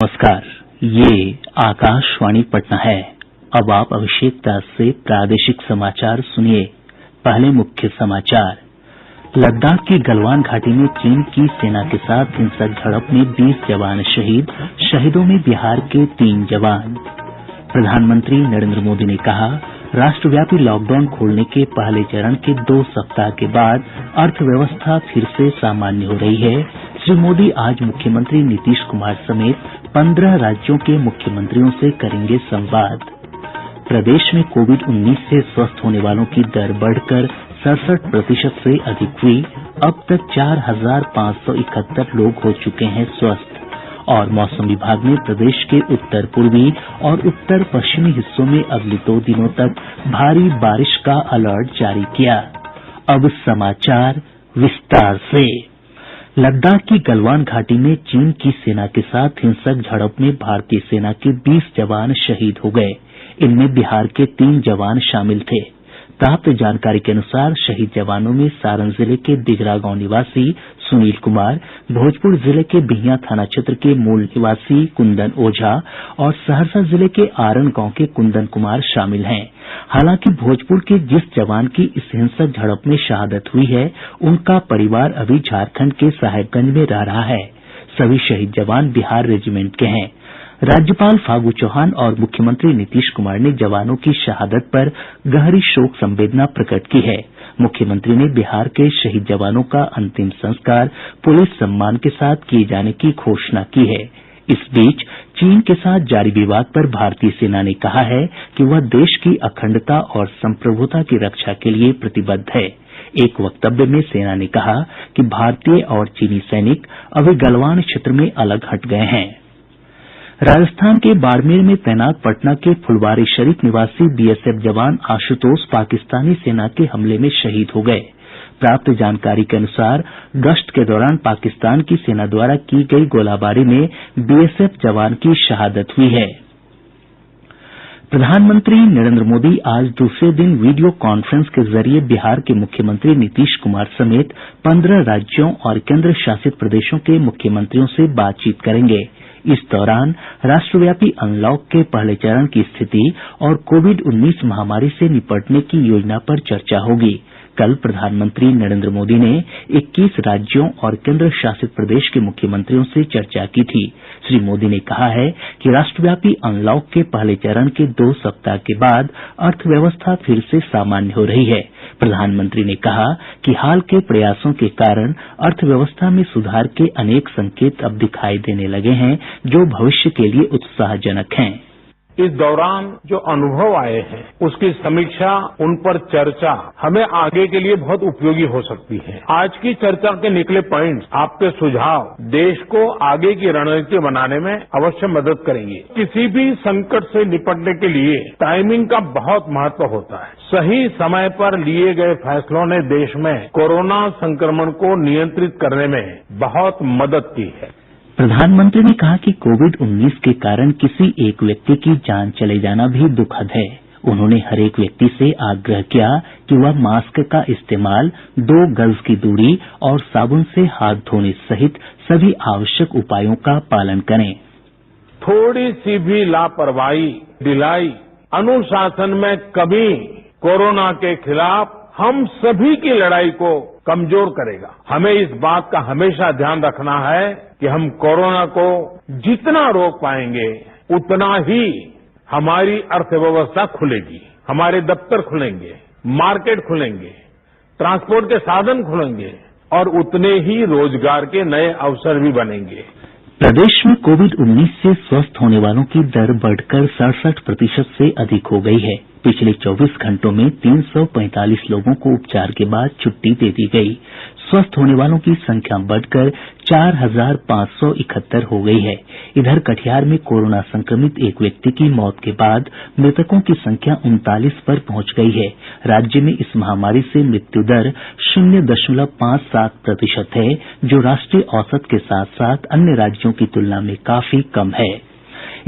नमस्कार, ये आकाशवाणी पटना है। अब आप अभिषेक दास से प्रादेशिक समाचार सुनिए। पहले मुख्य समाचार। लद्दाख की गलवान घाटी में चीन की सेना के साथ हिंसक झड़प में 20 जवान शहीद, शहीदों में बिहार के 3 जवान। प्रधानमंत्री नरेंद्र मोदी ने कहा, राष्ट्रव्यापी लॉकडाउन खोलने के पहले चरण के 2 सप्ताह के बाद अर्थव्यवस्था फिर से सामान्य हो रही है। श्री मोदी आज मुख्यमंत्री नीतीश कुमार समेत 15 राज्यों के मुख्यमंत्रियों से करेंगे संवाद। प्रदेश में कोविड-19 से स्वस्थ होने वालों की दर बढ़कर 67% से अधिक हुई। अब तक 4,571 लोग हो चुके हैं स्वस्थ। और मौसम विभाग ने प्रदेश के उत्तर पूर्वी और उत्तर पश्चिमी हिस्सों में अगले 2 दिनों तक भारी बारिश का अलर्ट जारी किया। अब समाचार विस्तार से। लद्दाख की गलवान घाटी में चीन की सेना के साथ हिंसक झड़प में भारतीय सेना के 20 जवान शहीद हो गये। इनमें बिहार के 3 जवान शामिल थे। प्राप्त जानकारी के अनुसार शहीद जवानों में सारण जिले के दिघरा गांव निवासी सुनील कुमार, भोजपुर जिले के बिहियां थाना क्षेत्र के मूल निवासी कुंदन ओझा और सहरसा जिले के आरण गांव के कुंदन कुमार शामिल हैं। हालांकि भोजपुर के जिस जवान की इस हिंसक झड़प में शहादत हुई है, उनका परिवार अभी झारखंड के साहेबगंज में रह रहा है। सभी शहीद जवान बिहार रेजिमेंट के हैं। राज्यपाल फागू चौहान और मुख्यमंत्री नीतीश कुमार ने जवानों की शहादत पर गहरी शोक संवेदना प्रकट की है। मुख्यमंत्री ने बिहार के शहीद जवानों का अंतिम संस्कार पुलिस सम्मान के साथ किए जाने की घोषणा की है। इस बीच चीन के साथ जारी विवाद पर भारतीय सेना ने कहा है कि वह देश की अखंडता और संप्रभुता की रक्षा के लिए प्रतिबद्ध है। एक वक्तव्य में सेना ने कहा कि भारतीय और चीनी सैनिक अभी गलवान क्षेत्र में अलग हट गए हैं। राजस्थान के बाड़मेर में तैनात पटना के फुलवारीशरीफ निवासी बीएसएफ जवान आशुतोष पाकिस्तानी सेना के हमले में शहीद हो गये। प्राप्त जानकारी के अनुसार गश्त के दौरान पाकिस्तान की सेना द्वारा की गई गोलाबारी में बीएसएफ जवान की शहादत हुई है। प्रधानमंत्री नरेंद्र मोदी आज दूसरे दिन वीडियो कॉन्फ्रेंस के जरिए बिहार के मुख्यमंत्री नीतीश कुमार समेत 15 राज्यों और केंद्र शासित प्रदेशों के मुख्यमंत्रियों से बातचीत करेंगे। इस दौरान राष्ट्रव्यापी अनलॉक के पहले चरण की स्थिति और कोविड-19 महामारी से निपटने की योजना पर चर्चा होगी। कल प्रधानमंत्री नरेंद्र मोदी ने 21 राज्यों और केंद्र शासित प्रदेश के मुख्यमंत्रियों से चर्चा की थी। श्री मोदी ने कहा है कि राष्ट्रव्यापी अनलॉक के पहले चरण के 2 सप्ताह के बाद अर्थव्यवस्था फिर से सामान्य हो रही है। प्रधानमंत्री ने कहा कि हाल के प्रयासों के कारण अर्थव्यवस्था में सुधार के अनेक संकेत अब दिखाई देने लगे हैं, जो भविष्य के लिए उत्साहजनक हैं। इस दौरान जो अनुभव आए हैं, उसकी समीक्षा, उन पर चर्चा हमें आगे के लिए बहुत उपयोगी हो सकती है। आज की चर्चा के निकले पॉइंट्स, आपके सुझाव देश को आगे की रणनीति बनाने में अवश्य मदद करेंगे। किसी भी संकट से निपटने के लिए टाइमिंग का बहुत महत्व होता है। सही समय पर लिए गए फैसलों ने देश में कोरोना संक्रमण को नियंत्रित करने में बहुत मदद की है। प्रधानमंत्री ने कहा कि कोविड-19 के कारण किसी एक व्यक्ति की जान चले जाना भी दुखद है। उन्होंने हर एक व्यक्ति से आग्रह किया कि वह मास्क का इस्तेमाल, 2 गज की दूरी और साबुन से हाथ धोने सहित सभी आवश्यक उपायों का पालन करें। थोड़ी सी भी लापरवाही, ढिलाई, अनुशासन में कमी कोरोना के खिलाफ हम सभी की लड़ाई को कमजोर करेगा। हमें इस बात का हमेशा ध्यान रखना है कि हम कोरोना को जितना रोक पाएंगे, उतना ही हमारी अर्थव्यवस्था खुलेगी, हमारे दफ्तर खुलेंगे, मार्केट खुलेंगे, ट्रांसपोर्ट के साधन खुलेंगे और उतने ही रोजगार के नए अवसर भी बनेंगे। प्रदेश में कोविड-19 से स्वस्थ होने वालों की दर बढ़कर 67% से अधिक हो गई है। पिछले 24 घंटों में 345 लोगों को उपचार के बाद छुट्टी दे दी गई। स्वस्थ होने वालों की संख्या बढ़कर 4,571 हो गई है। इधर कटिहार में कोरोना संक्रमित एक व्यक्ति की मौत के बाद मृतकों की संख्या 39 पर पहुंच गई है। राज्य में इस महामारी से मृत्यु दर 0.57% है, जो राष्ट्रीय औसत के साथ साथ अन्य राज्यों की तुलना में काफी कम है।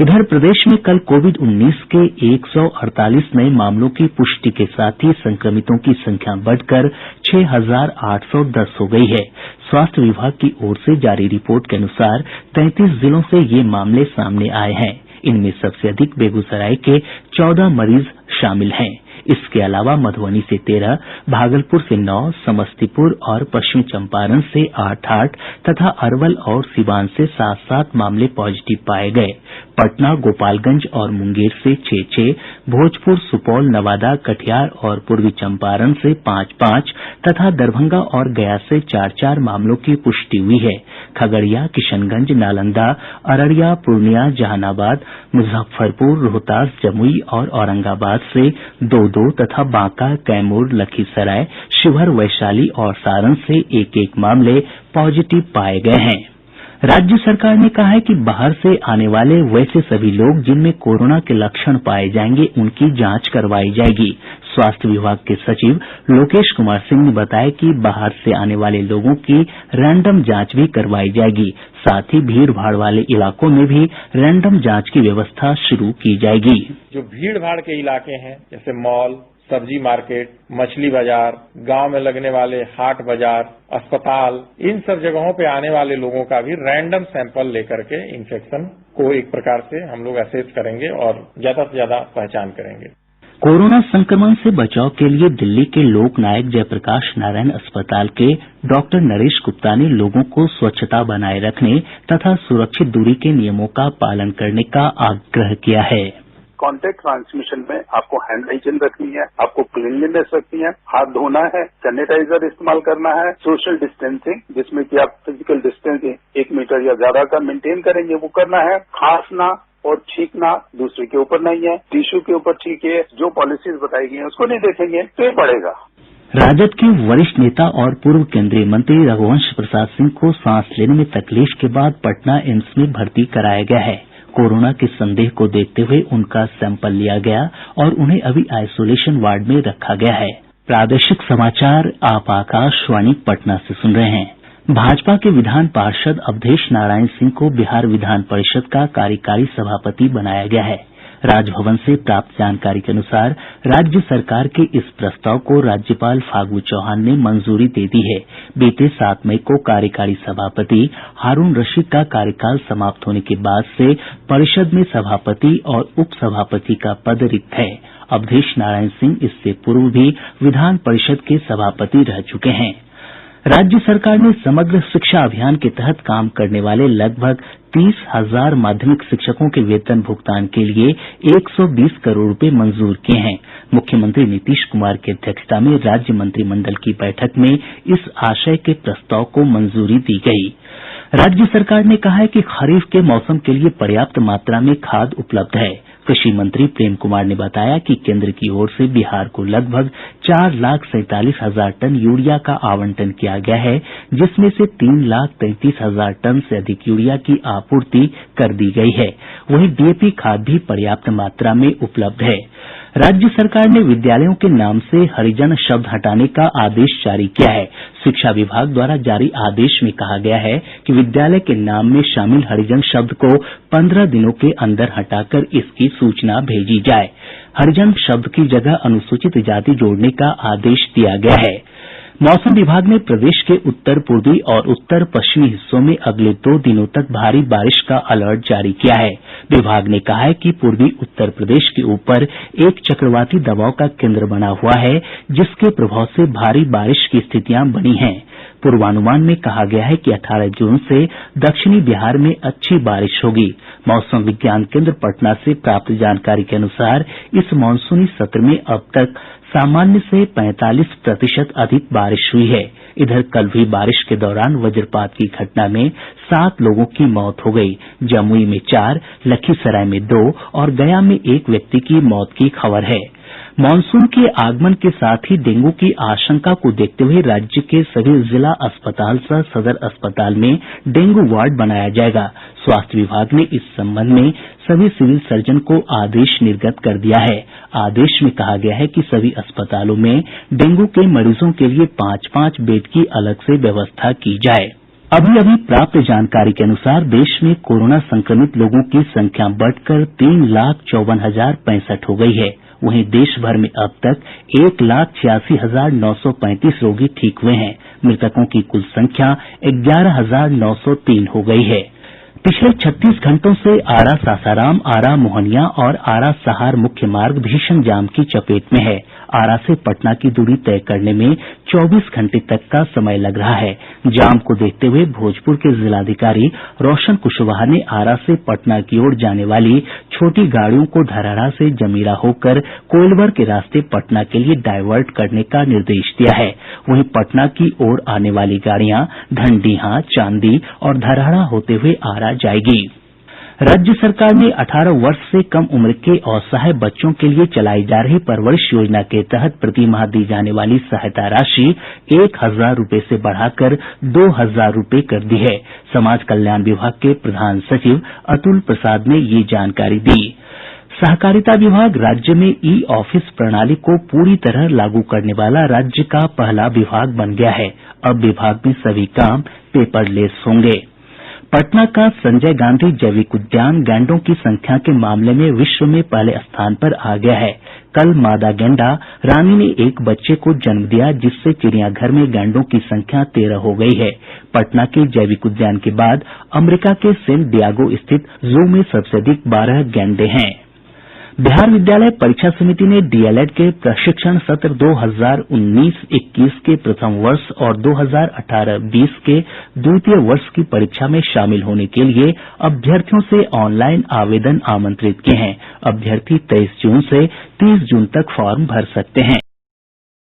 इधर प्रदेश में कल कोविड-19 के 148 नये मामलों की पुष्टि के साथ ही संक्रमितों की संख्या बढ़कर 6,810 हो गई है। स्वास्थ्य विभाग की ओर से जारी रिपोर्ट के अनुसार 33 जिलों से ये मामले सामने आये हैं। इनमें सबसे अधिक बेगूसराय के 14 मरीज शामिल हैं। इसके अलावा मधुबनी से 13, भागलपुर से 9, समस्तीपुर और पश्चिमी चंपारण से 8 तथा अरवल और सीवान से 7 मामले पॉजिटिव पाये गये। पटना, गोपालगंज और मुंगेर से 6, भोजपुर, सुपौल, नवादा, कटिहार और पूर्वी चंपारण से 5 तथा दरभंगा और गया से 4 मामलों की पुष्टि हुई है। खगड़िया, किशनगंज, नालंदा, अररिया, पूर्णिया, जहानाबाद, मुजफ्फरपुर, रोहतास, जमुई और औरंगाबाद से 2 तथा बांका, कैमूर, लखीसराय, शिवहर, वैशाली और सारण से 1 मामले पॉजिटिव पाये गये हैं। राज्य सरकार ने कहा है कि बाहर से आने वाले वैसे सभी लोग जिनमें कोरोना के लक्षण पाये जायेंगे उनकी जांच करवाई जायेगी। स्वास्थ्य विभाग के सचिव लोकेश कुमार सिंह ने बताया कि बाहर से आने वाले लोगों की रैंडम जांच भी करवाई जायेगी। साथ ही भीड़ भाड़ वाले इलाकों में भी रैंडम जांच की व्यवस्था शुरू की जायेगी। जो भीड़ भाड़ के इलाके हैं जैसे मॉल, सब्जी मार्केट, मछली बाजार, गांव में लगने वाले हाट बाजार, अस्पताल, इन सब जगहों पे आने वाले लोगों का भी रैंडम सैंपल लेकर के इन्फेक्शन को एक प्रकार से हम लोग असेस करेंगे और ज्यादा से ज्यादा पहचान करेंगे। कोरोना संक्रमण से बचाव के लिए दिल्ली के लोकनायक जयप्रकाश नारायण अस्पताल के डॉक्टर नरेश गुप्ता ने लोगों को स्वच्छता बनाए रखने तथा सुरक्षित दूरी के नियमों का पालन करने का आग्रह किया है। कॉन्टैक्ट ट्रांसमिशन में आपको हैंड हाइजीन रखनी है, आपको क्लीनलीनेस रखनी है, हाथ धोना है, सैनिटाइजर इस्तेमाल करना है, सोशल डिस्टेंसिंग जिसमें कि आप फिजिकल डिस्टेंसिंग 1 मीटर या ज्यादा का मेंटेन करेंगे वो करना है। खांसना और छींकना दूसरे के ऊपर नहीं है, टिश्यू के ऊपर छींकिए। जो पॉलिसीज बताई गई हैं उसको नहीं देखेंगे तो ये पड़ेगा। राजद के वरिष्ठ नेता और पूर्व केंद्रीय मंत्री रघुवंश प्रसाद सिंह को सांस लेने में तकलीफ के बाद पटना एम्स में भर्ती कराया गया है। कोरोना के संदेह को देखते हुए उनका सैंपल लिया गया और उन्हें अभी आइसोलेशन वार्ड में रखा गया है। प्रादेशिक समाचार आप आकाशवाणी पटना से सुन रहे हैं। भाजपा के विधान पार्षद अवधेश नारायण सिंह को बिहार विधान परिषद का कार्यकारी सभापति बनाया गया है। राजभवन से प्राप्त जानकारी के अनुसार राज्य सरकार के इस प्रस्ताव को राज्यपाल फागू चौहान ने मंजूरी दे दी है। बीते 7 मई को कार्यकारी सभापति हारूण रशीद का कार्यकाल समाप्त होने के बाद से परिषद में सभापति और उप सभापति का पद रिक्त है। अवधेश नारायण सिंह इससे पूर्व भी विधान परिषद के सभापति रह चुके हैं। राज्य सरकार ने समग्र शिक्षा अभियान के तहत काम करने वाले लगभग 30,000 माध्यमिक शिक्षकों के वेतन भुगतान के लिए 120 करोड़ रुपए मंजूर किए हैं। मुख्यमंत्री नीतीश कुमार की अध्यक्षता में राज्य मंत्रिमंडल की बैठक में इस आशय के प्रस्ताव को मंजूरी दी गयी। राज्य सरकार ने कहा है कि खरीफ के मौसम के लिए पर्याप्त मात्रा में खाद उपलब्ध है। कृषि मंत्री प्रेम कुमार ने बताया कि केंद्र की ओर से बिहार को लगभग 4,47,000 टन यूरिया का आवंटन किया गया है, जिसमें से 3,33,000 टन से अधिक यूरिया की आपूर्ति कर दी गई है। वहीं डीएपी खाद भी पर्याप्त मात्रा में उपलब्ध है। राज्य सरकार ने विद्यालयों के नाम से हरिजन शब्द हटाने का आदेश जारी किया है। शिक्षा विभाग द्वारा जारी आदेश में कहा गया है कि विद्यालय के नाम में शामिल हरिजन शब्द को 15 दिनों के अंदर हटाकर इसकी सूचना भेजी जाए। हरिजन शब्द की जगह अनुसूचित जाति जोड़ने का आदेश दिया गया है। मौसम विभाग ने प्रदेश के उत्तर पूर्वी और उत्तर पश्चिमी हिस्सों में अगले 2 दिनों तक भारी बारिश का अलर्ट जारी किया है। विभाग ने कहा है कि पूर्वी उत्तर प्रदेश के ऊपर एक चक्रवाती दबाव का केंद्र बना हुआ है, जिसके प्रभाव से भारी बारिश की स्थितियां बनी हैं। पूर्वानुमान में कहा गया है कि 18 जून से दक्षिणी बिहार में अच्छी बारिश होगी। मौसम विज्ञान केंद्र पटना से प्राप्त जानकारी के अनुसार इस मॉनसूनी सत्र में अब तक सामान्य से 45% अधिक बारिश हुई है। इधर कल हुई बारिश के दौरान वज्रपात की घटना में 7 लोगों की मौत हो गई। जमुई में 4, लखीसराय में 2 और गया में 1 व्यक्ति की मौत की खबर है। मॉनसून के आगमन के साथ ही डेंगू की आशंका को देखते हुए राज्य के सभी जिला अस्पताल सह सदर अस्पताल में डेंगू वार्ड बनाया जाएगा। स्वास्थ्य विभाग ने इस संबंध में सभी सिविल सर्जन को आदेश निर्गत कर दिया है। आदेश में कहा गया है कि सभी अस्पतालों में डेंगू के मरीजों के लिए 5-5 बेड की अलग से व्यवस्था की जाए। अभी अभी प्राप्त जानकारी के अनुसार देश में कोरोना संक्रमित लोगों की संख्या बढ़कर 3,54,065 हो गई है। वहीं देश भर में अब तक 1,86,935 रोगी ठीक हुए हैं। मृतकों की कुल संख्या 11,903 हो गई है। पिछले 36 घंटों से आरा सासाराम, आरा मोहनिया और आरा सहार मुख्य मार्ग भीषण जाम की चपेट में है। आरा से पटना की दूरी तय करने में 24 घंटे तक का समय लग रहा है। जाम को देखते हुए भोजपुर के जिलाधिकारी रोशन कुशवाहा ने आरा से पटना की ओर जाने वाली छोटी गाड़ियों को धरहरा से जमीरा होकर कोइलवर के रास्ते पटना के लिए डायवर्ट करने का निर्देश दिया है। वहीं पटना की ओर आने वाली गाड़ियां ढंडीहा, चांदी और धरहरा होते हुए आरा जाएगी। राज्य सरकार ने 18 वर्ष से कम उम्र के असहाय बच्चों के लिए चलाई जा रही परवरिश योजना के तहत प्रति माह दी जाने वाली सहायता राशि 1,000 रूपये से बढ़ाकर 2,000 रूपये कर दी है। समाज कल्याण विभाग के प्रधान सचिव अतुल प्रसाद ने ये जानकारी दी। सहकारिता विभाग राज्य में ई ऑफिस प्रणाली को पूरी तरह लागू करने वाला राज्य का पहला विभाग बन गया है। अब विभाग में सभी काम पेपरलेस होंगे। पटना का संजय गांधी जैविक उद्यान गैंडों की संख्या के मामले में विश्व में पहले स्थान पर आ गया है। कल मादा गैंडा रानी ने एक बच्चे को जन्म दिया, जिससे चिड़ियाघर में गैंडों की संख्या 13 हो गई है। पटना के जैविक उद्यान के बाद अमेरिका के सेंट डियागो स्थित जू में सबसे अधिक 12 गैंडे हैं। बिहार विद्यालय परीक्षा समिति ने डीएलएड के प्रशिक्षण सत्र 2019-21 के प्रथम वर्ष और 2018-20 के द्वितीय वर्ष की परीक्षा में शामिल होने के लिए अभ्यर्थियों से ऑनलाइन आवेदन आमंत्रित किए हैं। अभ्यर्थी 23 जून से 30 जून तक फॉर्म भर सकते हैं।